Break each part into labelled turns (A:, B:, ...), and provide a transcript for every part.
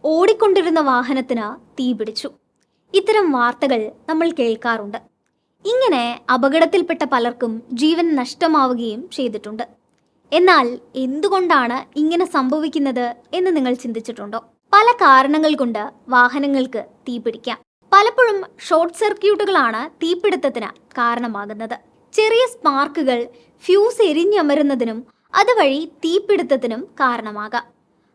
A: ഓടിക്കൊണ്ടിരുന്ന വാഹനത്തിന് തീപിടിച്ചു. ഇത്തരം വാർത്തകൾ നമ്മൾ കേൾക്കാറുണ്ട്. ഇങ്ങനെ അപകടത്തിൽപ്പെട്ട പലർക്കും ജീവൻ നഷ്ടമാവുകയും ചെയ്തിട്ടുണ്ട്. എന്നാൽ എന്തുകൊണ്ടാണ് ഇങ്ങനെ സംഭവിക്കുന്നത് എന്ന് നിങ്ങൾ ചിന്തിച്ചിട്ടുണ്ടോ? പല കാരണങ്ങൾ കൊണ്ട് വാഹനങ്ങൾക്ക് തീപിടിക്കാം. പലപ്പോഴും ഷോർട്ട് സർക്യൂട്ടുകളാണ് തീപിടുത്തത്തിന് കാരണമാകുന്നത്. ചെറിയ സ്പാർക്കുകൾ ഫ്യൂസ് എരിഞ്ഞമരുന്നതിനും അതുവഴി തീപിടുത്തത്തിനും കാരണമാകാം.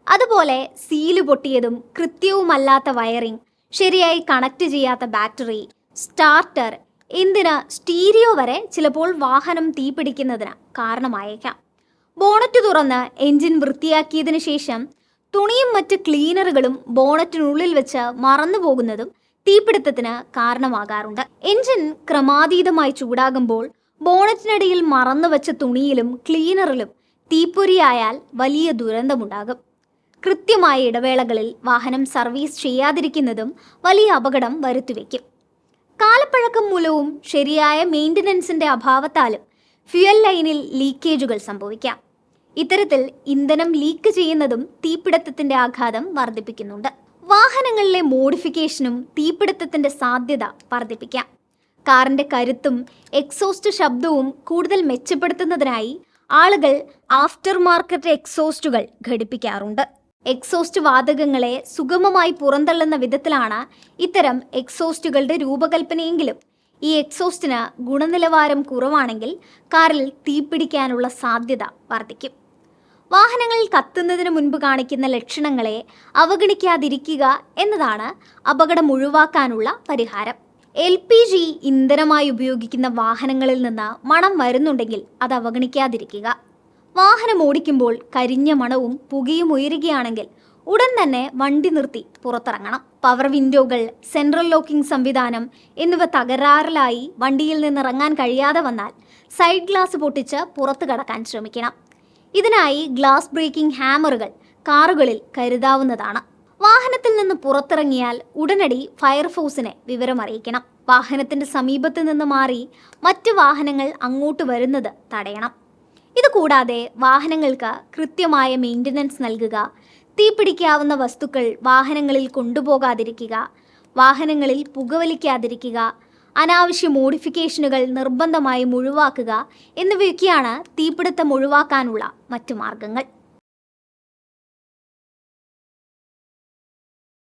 A: അതുപോലെ സീല് പൊട്ടിയതും കൃത്യവുമല്ലാത്ത വയറിംഗ്, ശരിയായി കണക്ട് ചെയ്യാത്ത ബാറ്ററി, സ്റ്റാർട്ടർ, എന്തിന് സ്റ്റീരിയോ വരെ ചിലപ്പോൾ വാഹനം തീപിടിക്കുന്നതിന് കാരണമായേക്കാം. ബോണറ്റ് തുറന്ന് എൻജിൻ വൃത്തിയാക്കിയതിനു ശേഷം തുണിയും മറ്റ് ക്ലീനറുകളും ബോണറ്റിനുള്ളിൽ വെച്ച് മറന്നു പോകുന്നതും തീപിടുത്തത്തിന് കാരണമാകാറുണ്ട്. എൻജിൻ ക്രമാതീതമായി ചൂടാകുമ്പോൾ ബോണറ്റിനടിയിൽ മറന്നുവെച്ച തുണിയിലും ക്ലീനറിലും തീപ്പൊരിയായാൽ വലിയ ദുരന്തമുണ്ടാകും. കൃത്യമായ ഇടവേളകളിൽ വാഹനം സർവീസ് ചെയ്യാതിരിക്കുന്നതും വലിയ അപകടം വരുത്തിവെക്കും. കാലപ്പഴക്കം മൂലവും ശരിയായ മെയിൻ്റനൻസിൻ്റെ അഭാവത്താലും ഫ്യുവൽ ലൈനിൽ ലീക്കേജുകൾ സംഭവിക്കാം. ഇത്തരത്തിൽ ഇന്ധനം ലീക്ക് ചെയ്യുന്നതും തീപിടുത്തത്തിൻ്റെ ആഘാതം വർദ്ധിപ്പിക്കുന്നുണ്ട്. വാഹനങ്ങളിലെ മോഡിഫിക്കേഷനും തീപിടുത്തത്തിൻ്റെ സാധ്യത വർദ്ധിപ്പിക്കാം. കാറിൻ്റെ കരുത്തും എക്സോസ്റ്റ് ശബ്ദവും കൂടുതൽ മെച്ചപ്പെടുത്തുന്നതിനായി ആളുകൾ ആഫ്റ്റർ മാർക്കറ്റ് എക്സോസ്റ്റുകൾ ഘടിപ്പിക്കാറുണ്ട്. എക്സോസ്റ്റ് വാതകങ്ങളെ സുഗമമായി പുറന്തള്ളുന്ന വിധത്തിലാണ് ഇത്തരം എക്സോസ്റ്റുകളുടെ രൂപകൽപ്പനയെങ്കിലും ഈ എക്സോസ്റ്റിന് ഗുണനിലവാരം കുറവാണെങ്കിൽ കാറിൽ തീപിടിക്കാനുള്ള സാധ്യത വർദ്ധിക്കും. വാഹനങ്ങൾ കത്തുന്നതിന് മുൻപ് കാണിക്കുന്ന ലക്ഷണങ്ങളെ അവഗണിക്കാതിരിക്കുക എന്നതാണ് അപകടം ഒഴിവാക്കാനുള്ള പരിഹാരം. LPG ഇന്ധനമായി ഉപയോഗിക്കുന്ന വാഹനങ്ങളിൽ നിന്ന് മണം വരുന്നുണ്ടെങ്കിൽ അത് അവഗണിക്കാതിരിക്കുക. വാഹനം ഓടിക്കുമ്പോൾ കരിഞ്ഞ മണവും പുകയും ഉയരുകയാണെങ്കിൽ ഉടൻ തന്നെ വണ്ടി നിർത്തി പുറത്തിറങ്ങണം. പവർ വിൻഡോകൾ, സെൻട്രൽ ലോക്കിംഗ് സംവിധാനം എന്നിവ തകരാറിലായി വണ്ടിയിൽ നിന്നിറങ്ങാൻ കഴിയാതെ വന്നാൽ സൈഡ് ഗ്ലാസ് പൊട്ടിച്ച് പുറത്തു കടക്കാൻ ശ്രമിക്കണം. ഇതിനായി ഗ്ലാസ് ബ്രേക്കിംഗ് ഹാമറുകൾ കാറുകളിൽ കരുതാവുന്നതാണ്. വാഹനത്തിൽ നിന്ന് പുറത്തിറങ്ങിയാൽ ഉടനടി ഫയർഫോഴ്സിനെ വിവരമറിയിക്കണം. വാഹനത്തിന്റെ സമീപത്ത് നിന്ന് മാറി മറ്റ് വാഹനങ്ങൾ അങ്ങോട്ട് വരുന്നത് തടയണം. ഇതുകൂടാതെ വാഹനങ്ങൾക്ക് കൃത്യമായ മെയിൻ്റനൻസ് നൽകുക, തീപിടിക്കാവുന്ന വസ്തുക്കൾ വാഹനങ്ങളിൽ കൊണ്ടുപോകാതിരിക്കുക, വാഹനങ്ങളിൽ പുകവലിക്കാതിരിക്കുക, അനാവശ്യ മോഡിഫിക്കേഷനുകൾ നിർബന്ധമായും ഒഴിവാക്കുക എന്നിവയൊക്കെയാണ് തീപിടുത്തം ഒഴിവാക്കാനുള്ള മറ്റു മാർഗങ്ങൾ.